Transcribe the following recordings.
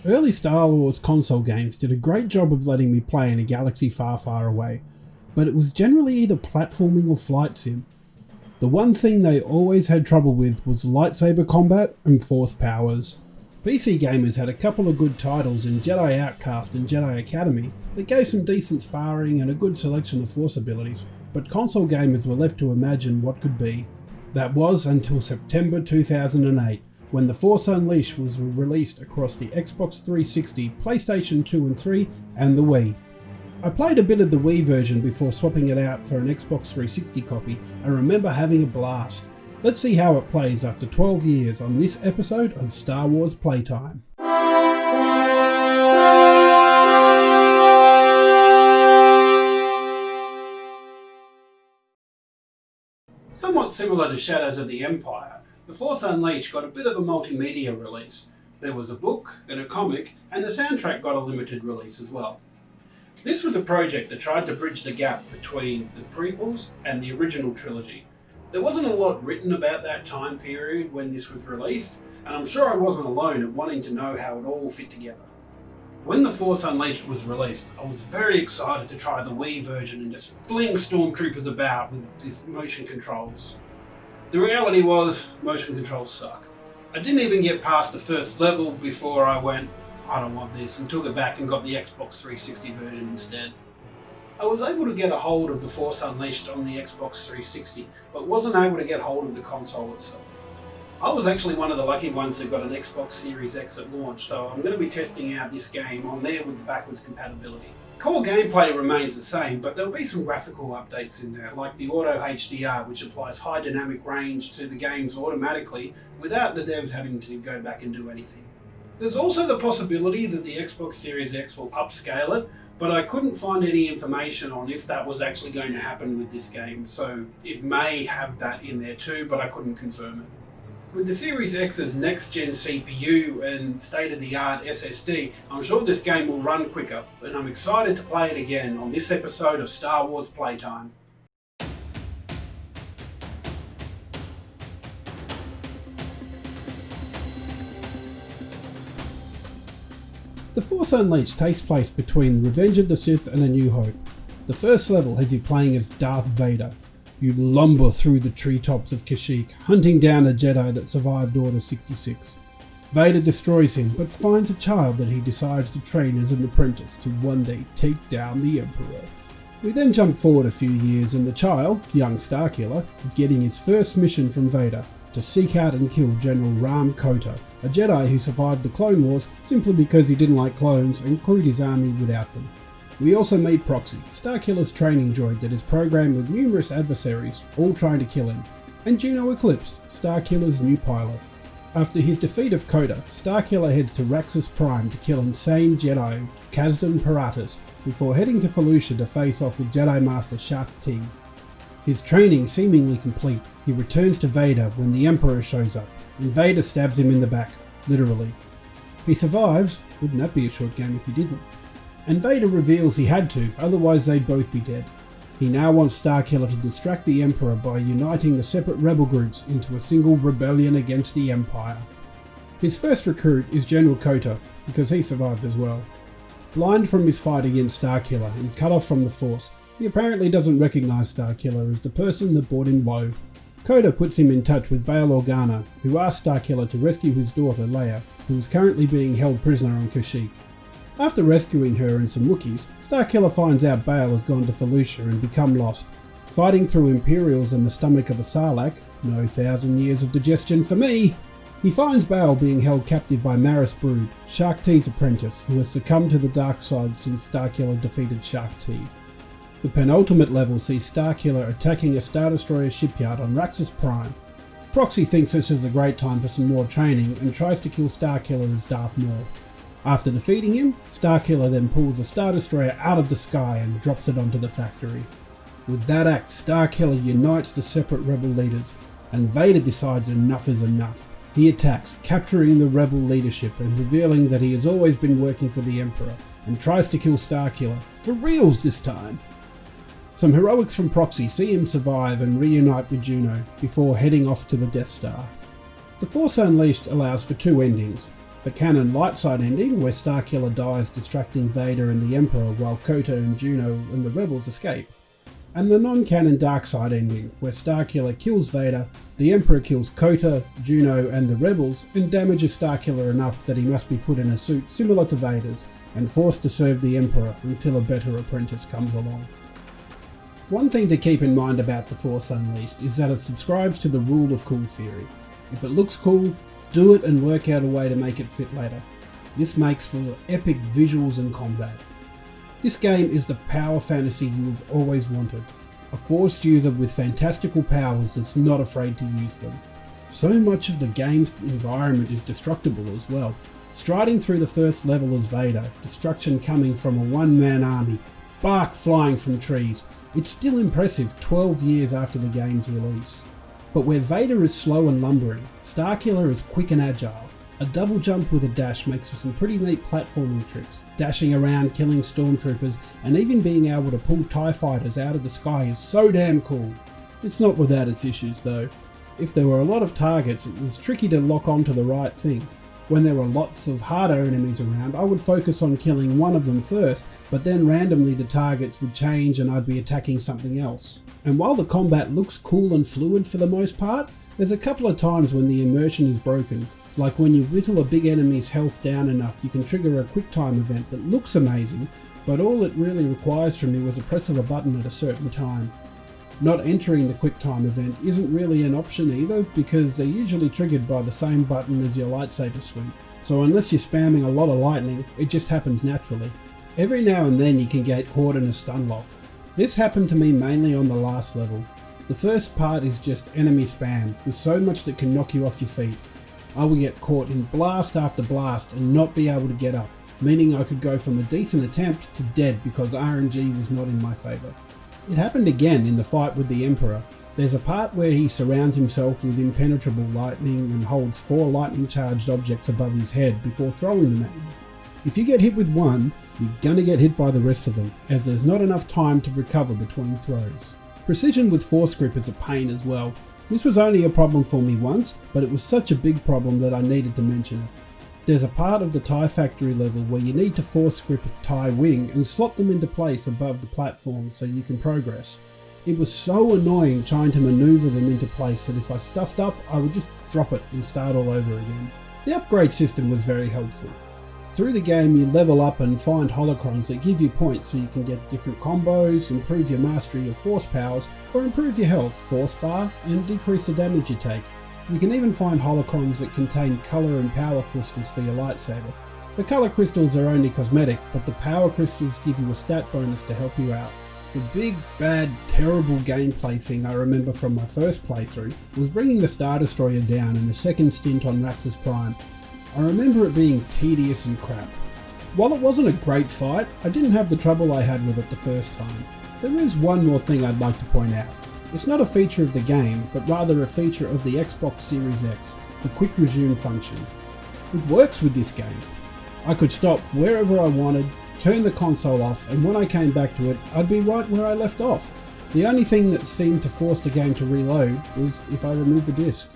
Early Star Wars console games did a great job of letting me play in a galaxy far, far away, but it was generally either platforming or flight sim. The one thing they always had trouble with was lightsaber combat and force powers. PC gamers had a couple of good titles in Jedi Outcast and Jedi Academy that gave some decent sparring and a good selection of force abilities, but console gamers were left to imagine what could be. That was until September 2008, when The Force Unleashed was released across the Xbox 360, PlayStation 2 and 3, and the Wii. I played a bit of the Wii version before swapping it out for an Xbox 360 copy and remember having a blast. Let's see how it plays after 12 years on this episode of Star Wars Playtime. Somewhat similar to Shadows of the Empire, The Force Unleashed got a bit of a multimedia release. There was a book and a comic, and the soundtrack got a limited release as well. This was a project that tried to bridge the gap between the prequels and the original trilogy. There wasn't a lot written about that time period when this was released, and I'm sure I wasn't alone at wanting to know how it all fit together. When The Force Unleashed was released, I was very excited to try the Wii version and just fling stormtroopers about with the motion controls. The reality was, motion controls suck. I didn't even get past the first level before I went, I don't want this, and took it back and got the Xbox 360 version instead. I was able to get a hold of The Force Unleashed on the Xbox 360, but wasn't able to get hold of the console itself. I was actually one of the lucky ones that got an Xbox Series X at launch, so I'm going to be testing out this game on there with the backwards compatibility. Core gameplay remains the same, but there'll be some graphical updates in there, like the Auto HDR, which applies high dynamic range to the games automatically without the devs having to go back and do anything. There's also the possibility that the Xbox Series X will upscale it, but I couldn't find any information on if that was actually going to happen with this game, so it may have that in there too, but I couldn't confirm it. With the Series X's next-gen CPU and state-of-the-art SSD, I'm sure this game will run quicker, and I'm excited to play it again on this episode of Star Wars Playtime. The Force Unleashed takes place between Revenge of the Sith and A New Hope. The first level has you playing as Darth Vader. You lumber through the treetops of Kashyyyk, hunting down a Jedi that survived Order 66. Vader destroys him, but finds a child that he decides to train as an apprentice to one day take down the Emperor. We then jump forward a few years and the child, young Starkiller, is getting his first mission from Vader, to seek out and kill General Rahm Kota, a Jedi who survived the Clone Wars simply because he didn't like clones and crewed his army without them. We also meet Proxy, Starkiller's training droid that is programmed with numerous adversaries, all trying to kill him, and Juno Eclipse, Starkiller's new pilot. After his defeat of Kota, Starkiller heads to Raxus Prime to kill insane Jedi Kazdan Paratus before heading to Felucia to face off with Jedi Master Shaak Ti. His training seemingly complete, he returns to Vader when the Emperor shows up, and Vader stabs him in the back, literally. He survives, wouldn't that be a short game if he didn't? And Vader reveals he had to, otherwise they'd both be dead. He now wants Starkiller to distract the Emperor by uniting the separate rebel groups into a single rebellion against the Empire. His first recruit is General Kota, because he survived as well. Blind from his fight against Starkiller and cut off from the Force, he apparently doesn't recognise Starkiller as the person that brought him low. Kota puts him in touch with Bail Organa, who asks Starkiller to rescue his daughter Leia, who is currently being held prisoner on Kashyyyk. After rescuing her and some Wookiees, Starkiller finds out Bail has gone to Felucia and become lost. Fighting through Imperials in the stomach of a Sarlacc, no 1,000 years of digestion for me, he finds Bail being held captive by Maris Brood, Shaak Ti's apprentice, who has succumbed to the dark side since Starkiller defeated Shaak Ti. The penultimate level sees Starkiller attacking a Star Destroyer shipyard on Raxus Prime. Proxy thinks this is a great time for some more training and tries to kill Starkiller as Darth Maul. After defeating him, Starkiller then pulls a Star Destroyer out of the sky and drops it onto the factory. With that act, Starkiller unites the separate rebel leaders, and Vader decides enough is enough. He attacks, capturing the rebel leadership and revealing that he has always been working for the Emperor, and tries to kill Starkiller, for reals this time. Some heroics from Proxy see him survive and reunite with Juno, before heading off to the Death Star. The Force Unleashed allows for two endings. The canon light side ending, where Starkiller dies distracting Vader and the Emperor while Kota and Juno and the rebels escape. And the non-canon dark side ending, where Starkiller kills Vader, the Emperor kills Kota, Juno and the rebels and damages Starkiller enough that he must be put in a suit similar to Vader's and forced to serve the Emperor until a better apprentice comes along. One thing to keep in mind about The Force Unleashed is that it subscribes to the rule of cool theory. If it looks cool, do it and work out a way to make it fit later. This makes for epic visuals and combat. This game is the power fantasy you've always wanted. A Force user with fantastical powers that's not afraid to use them. So much of the game's environment is destructible as well. Striding through the first level as Vader, destruction coming from a one-man army, bark flying from trees. It's still impressive 12 years after the game's release. But where Vader is slow and lumbering, Starkiller is quick and agile. A double jump with a dash makes for some pretty neat platforming tricks, dashing around, killing stormtroopers, and even being able to pull TIE fighters out of the sky is so damn cool. It's not without its issues though. If there were a lot of targets, it was tricky to lock onto the right thing. When there were lots of harder enemies around, I would focus on killing one of them first, but then randomly the targets would change and I'd be attacking something else. And while the combat looks cool and fluid for the most part, there's a couple of times when the immersion is broken, like when you whittle a big enemy's health down enough you can trigger a QuickTime event that looks amazing, but all it really requires from you is a press of a button at a certain time. Not entering the QuickTime event isn't really an option either, because they're usually triggered by the same button as your lightsaber sweep, so unless you're spamming a lot of lightning, it just happens naturally. Every now and then you can get caught in a stun lock. This happened to me mainly on the last level. The first part is just enemy spam, with so much that can knock you off your feet. I would get caught in blast after blast and not be able to get up, meaning I could go from a decent attempt to dead because RNG was not in my favour. It happened again in the fight with the Emperor. There's a part where he surrounds himself with impenetrable lightning and holds 4 lightning charged objects above his head before throwing them at you. If you get hit with one, you're gonna get hit by the rest of them, as there's not enough time to recover between throws. Precision with force grip is a pain as well. This was only a problem for me once, but it was such a big problem that I needed to mention it. There's a part of the TIE factory level where you need to force grip a TIE wing and slot them into place above the platform so you can progress. It was so annoying trying to maneuver them into place that if I stuffed up, I would just drop it and start all over again. The upgrade system was very helpful. Through the game you level up and find holocrons that give you points so you can get different combos, improve your mastery of force powers, or improve your health, force bar, and decrease the damage you take. You can even find holocrons that contain colour and power crystals for your lightsaber. The colour crystals are only cosmetic, but the power crystals give you a stat bonus to help you out. The big, bad, terrible gameplay thing I remember from my first playthrough was bringing the Star Destroyer down in the second stint on Raxus Prime. I remember it being tedious and crap. While it wasn't a great fight, I didn't have the trouble I had with it the first time. There is one more thing I'd like to point out. It's not a feature of the game, but rather a feature of the Xbox Series X, the quick resume function. It works with this game. I could stop wherever I wanted, turn the console off, and when I came back to it, I'd be right where I left off. The only thing that seemed to force the game to reload was if I removed the disc.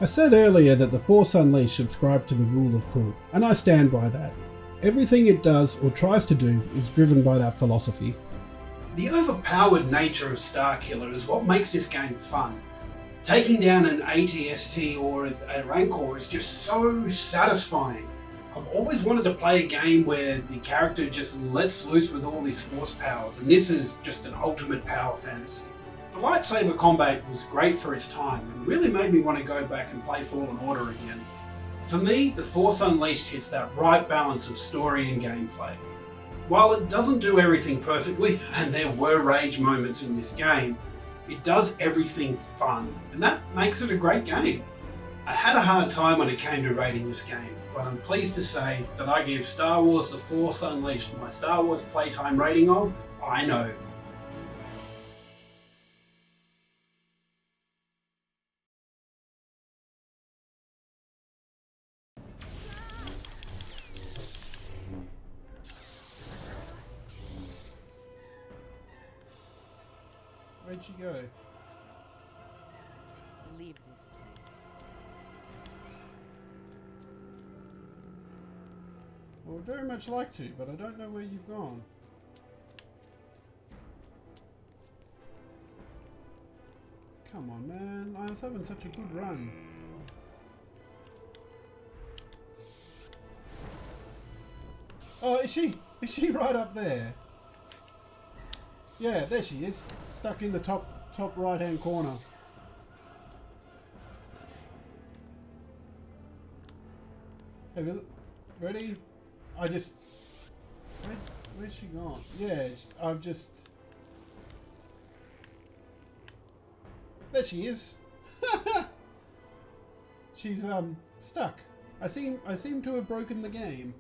I said earlier that The Force Unleashed subscribes to the rule of cool, and I stand by that. Everything it does or tries to do is driven by that philosophy. The overpowered nature of Starkiller is what makes this game fun. Taking down an AT-ST or a Rancor is just so satisfying. I've always wanted to play a game where the character just lets loose with all these force powers, and this is just an ultimate power fantasy. The lightsaber combat was great for its time and really made me want to go back and play Fallen Order again. For me, The Force Unleashed hits that right balance of story and gameplay. While it doesn't do everything perfectly, and there were rage moments in this game, it does everything fun, and that makes it a great game. I had a hard time when it came to rating this game, but I'm pleased to say that I give Star Wars The Force Unleashed my Star Wars playtime rating of I know. Where'd she go? leave this place. I would very much like to, but I don't know where you've gone. Come on, man. I was having such a good run. Oh, is she? Is she right up there? Yeah, there she is. Stuck in the top right-hand corner. Have you... Ready? I just... Where's she gone? Yeah, I've just... There she is. She's stuck. I seem to have broken the game.